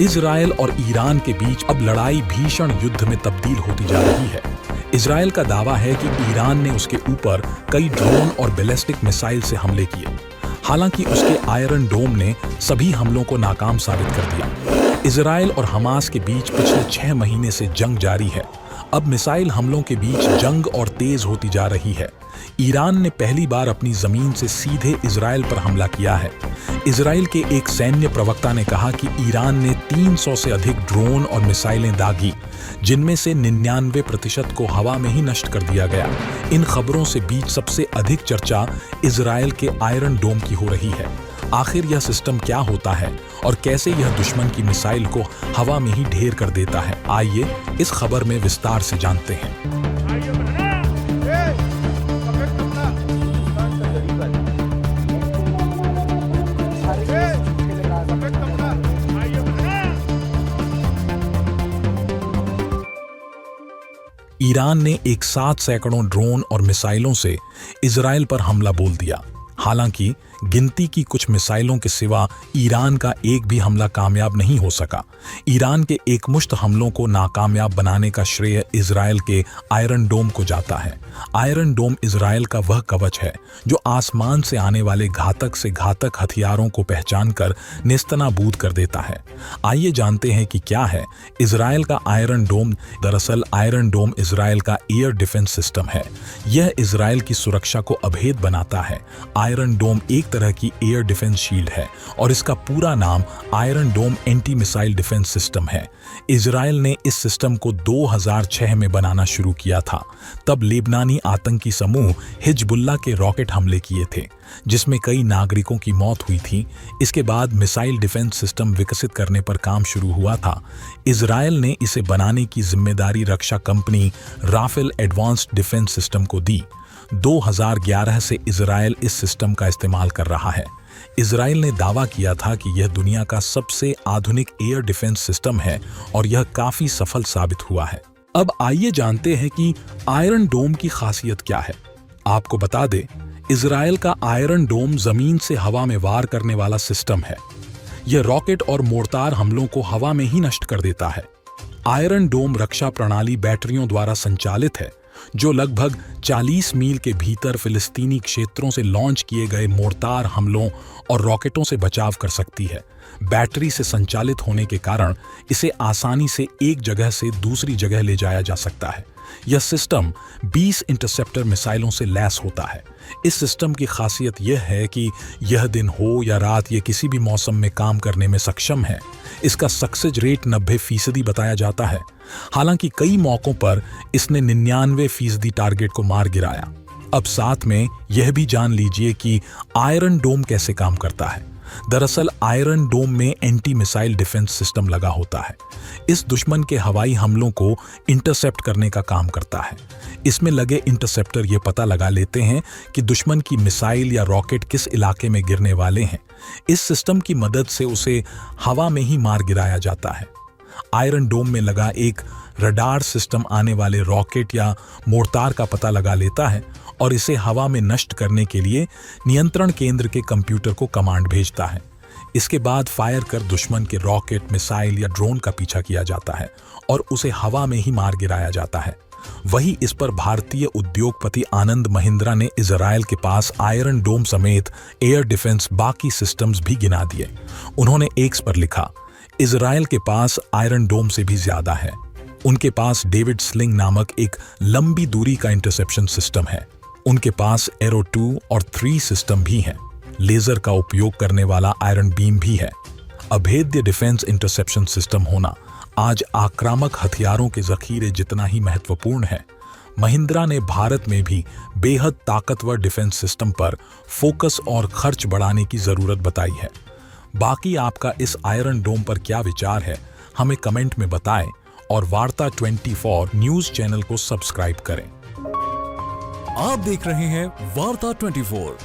Israel और Iran के बीच अब लड़ाई भीषण युद्ध में तब्दील होती जा रही है। इजराइल का दावा है कि ईरान ने उसके ऊपर कई ड्रोन और बैलिस्टिक मिसाइल से हमले किए। हालांकि उसके आयरन डोम ने सभी हमलों को नाकाम साबित कर दिया। इजराइल और हमास के बीच पिछले 6 महीने से जंग जारी है। अब मिसाइल हमलों के बीच जंग और तेज होती जा रही है। ईरान ने पहली बार अपनी जमीन से सीधे इजराइल पर हमला किया है। इजराइल के एक सैन्य प्रवक्ता ने कहा कि ईरान ने 300 से अधिक ड्रोन और मिसाइलें दागी, जिनमें से 99% को हवा में ही नष्ट कर दिया गया। इन खबरों से बीच सबसे अधिक चर्चा इजराइल के आयरन डोम की हो रही है। आखिर यह सिस्टम क्या होता है और कैसे यह दुश्मन की मिसाइल को हवा में ही ढेर कर देता है, आइए इस खबर में विस्तार से जानते हैं। ईरान ने एक साथ सैकड़ों ड्रोन और मिसाइलों से इजराइल पर हमला बोल दिया। हालांकि गिनती की कुछ मिसाइलों के सिवा ईरान का एक भी हमला कामयाब नहीं हो सका। ईरान के एकमुश्त हमलों को नाकामयाब बनाने का श्रेय इजराइल के आयरन डोम को जाता है। आयरन डोम इजराइल का वह कवच है जो आसमान से आने वाले घातक से घातक हथियारों को पहचानकर नेस्तनाबूद कर देता है। आइए जानते हैं कि क्या है इजराइल का आयरन डोम। दरअसल आयरन डोम इजराइल का एयर डिफेंस सिस्टम है। यह इजराइल की सुरक्षा को अभेद बनाता है। आयरन डोम एक तरह की एयर डिफेंस शील्ड है और इसका पूरा नाम आयरन डोम एंटी मिसाइल डिफेंस सिस्टम है। इजराइल ने इस सिस्टम को 2006 में बनाना शुरू किया था। तब लेबनानी आतंकी समूह हिजबुल्लाह के रॉकेट हमले किए थे, जिसमें कई नागरिकों की मौत हुई थी। इसके बाद मिसाइल डिफेंस सिस्टम विकसित करने पर काम शुरू हुआ था। इजराइल ने इसे बनाने की जिम्मेदारी रक्षा company Rafael advanced defence system को दी। 2011 से इजराइल इस सिस्टम का इस्तेमाल कर रहा है। इजराइल ने दावा किया था कि यह दुनिया का सबसे आधुनिक एयर डिफेंस सिस्टम है और यह काफी सफल साबित हुआ है। अब आइए जानते हैं कि आयरन डोम की खासियत क्या है। आपको बता दें, इजराइल का आयरन डोम जमीन से हवा में वार करने वाला सिस्टम है। यह रॉकेट और मोर्टार हमलों को हवा में ही नष्ट कर देता है। आयरन डोम रक्षा प्रणाली बैटरियों द्वारा संचालित है, जो लगभग 40 मील के भीतर फिलिस्तीनी क्षेत्रों से लॉन्च किए गए मोर्टार हमलों और रॉकेटों से बचाव कर सकती है। बैटरी से संचालित होने के कारण इसे आसानी से एक जगह से दूसरी जगह ले जाया जा सकता है। यह सिस्टम 20 इंटरसेप्टर मिसाइलों से लैस होता है। इस सिस्टम की खासियत यह है कि यह दिन हो या रात, यह किसी भी मौसम में काम करने में सक्षम है। इसका सक्सेस रेट 90% बताया जाता है। हालांकि कई मौकों पर इसने 99% टारगेट को मार गिराया। अब साथ में यह भी जान लीजिए कि आयरन डोम कैसे काम करता है। दरअसल आयरन डोम में एंटी मिसाइल डिफेंस सिस्टम लगा होता है। इस दुश्मन के हवाई हमलों को इंटरसेप्ट करने का काम करता है। इसमें लगे इंटरसेप्टर ये पता लगा लेते हैं कि दुश्मन की मिसाइल या रॉकेट किस इलाके में गिरने वाले हैं। इस सिस्टम की मदद से उसे हवा में ही मार गिराया जाता है। आयरन डोम में लगा एक रडार सिस्टम आने वाले रॉकेट या मोर्टार का पता लगा लेता है और इसे हवा में नष्ट करने के लिए नियंत्रण केंद्र के कंप्यूटर को कमांड भेजता है। इसके बाद फायर कर दुश्मन के रॉकेट, मिसाइल या ड्रोन का पीछा किया जाता है और उसे हवा में ही मार गिराया जाता है। वहीं इस पर भारतीय उद्योगपति आनंद महिंद्रा ने इजराइल के पास आयरन डोम समेत एयर डिफेंस बाकी सिस्टम्स भी गिना दिए। उन्होंने एक्स पर लिखा, इजराइल के पास आयरन डोम से भी ज्यादा है। उनके पास डेविड स्लिंग नामक एक लंबी दूरी का इंटरसेप्शन सिस्टम है। उनके पास एरो 2 और 3 सिस्टम भी हैं। लेजर का उपयोग करने वाला आयरन बीम भी है। अभेद्य डिफेंस इंटरसेप्शन सिस्टम होना आज आक्रामक हथियारों के जखीरे जितना ही महत्वपूर्ण है। महिंद्रा ने भारत में भी बेहद ताकतवर डिफेंस सिस्टम पर फोकस और खर्च बढ़ाने की जरूरत बताई है। बाकी आपका इस आयरन डोम पर क्या विचार है, हमें कमेंट में बताएं और वार्ता 24 न्यूज चैनल को सब्सक्राइब करें। आप देख रहे हैं वार्ता 24।